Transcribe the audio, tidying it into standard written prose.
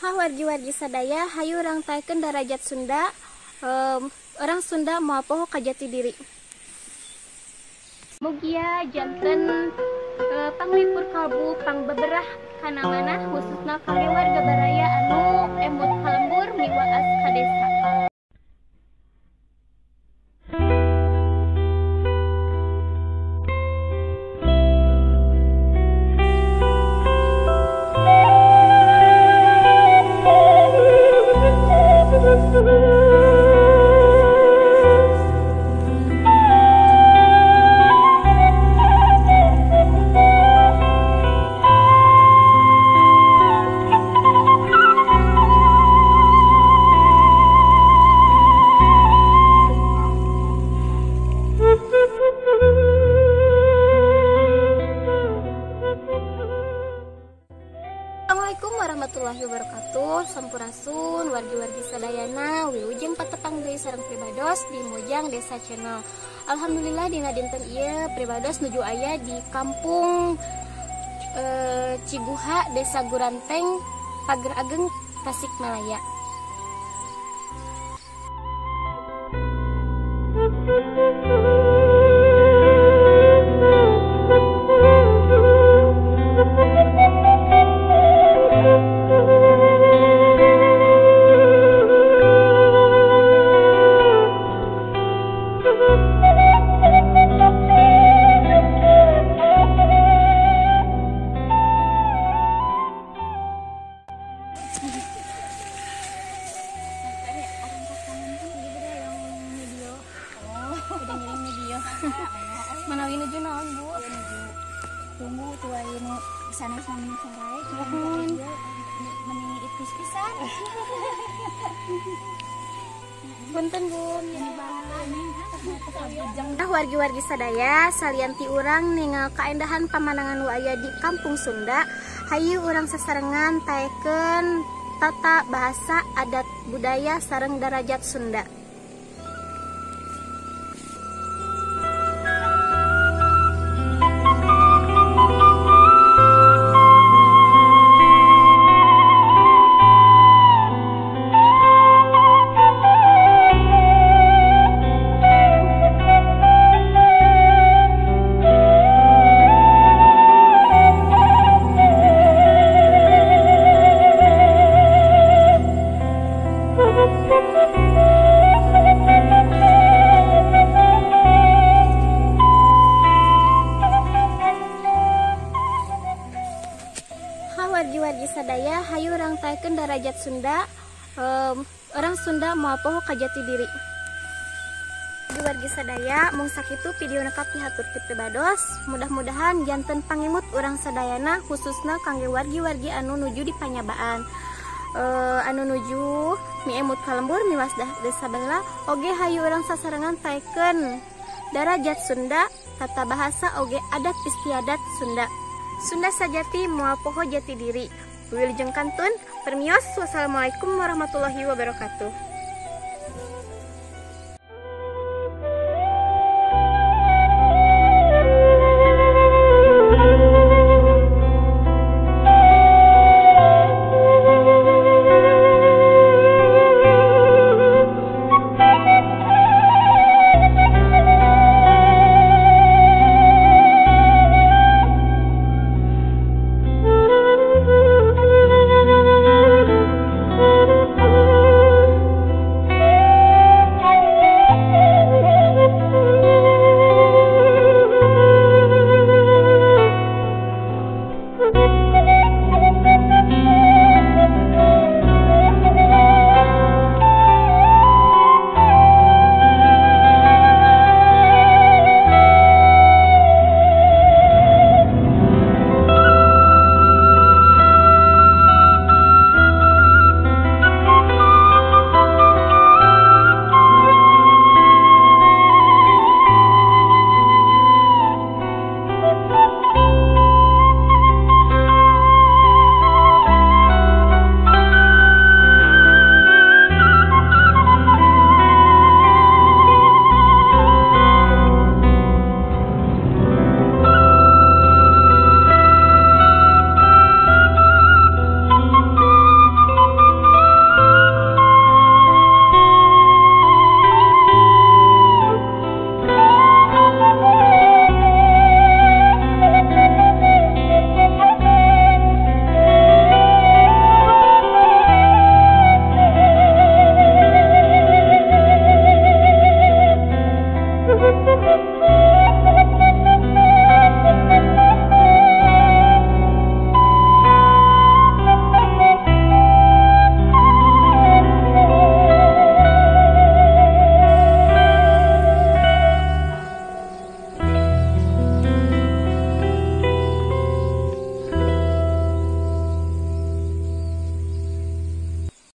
Ha wargi-wargi sadaya hayu urang taekeun darajat Sunda. Orang Sunda moal ka jati diri. Mugia janten panglipur kalbu pangbeberah kana manah khususna kangge warga baraya anu emut kalembur miwaas ka desa. Assalamualaikum warahmatullahi wabarakatuh. Sampurasun wargi-wargi sadayana wilujeng patepang deui sareng pribados di Mojang Desa Channel. Alhamdulillah dina dinten ieu pribados nuju aya di kampung Ciguha, Desa Guranteng, Pager Ageng, Tasikmalaya. Manawi nuju naon Bu? Tunggu tua ini sana sama sarai meni ipis pisan. Punten Bun. Nah wargi-wargi sadaya salianti urang ningal kaendahan pamanangan nu aya di Kampung Sunda. Hayu urang sasarengan taekeun tata bahasa adat budaya sareng darajat Sunda. Wargi-wargi sadaya hayu urang taekeun darajat Sunda. Orang Sunda moal poho ka jati diri. Wargi sadaya mung sakitu videona kapihatur ti pribados. Mudah-mudahan janten pangimut urang sadayana khususna kangge wargi-wargi anu nuju di panyabaan. Anu nuju miemut kalembur miwas desa bela oge hayu urang sasarengan taekeun darajat Sunda, tata bahasa oge adat istiadat Sunda. Sunda sajati moal poho jati diri. Wilujeng kantun permios. Wassalamualaikum warahmatullahi wabarakatuh.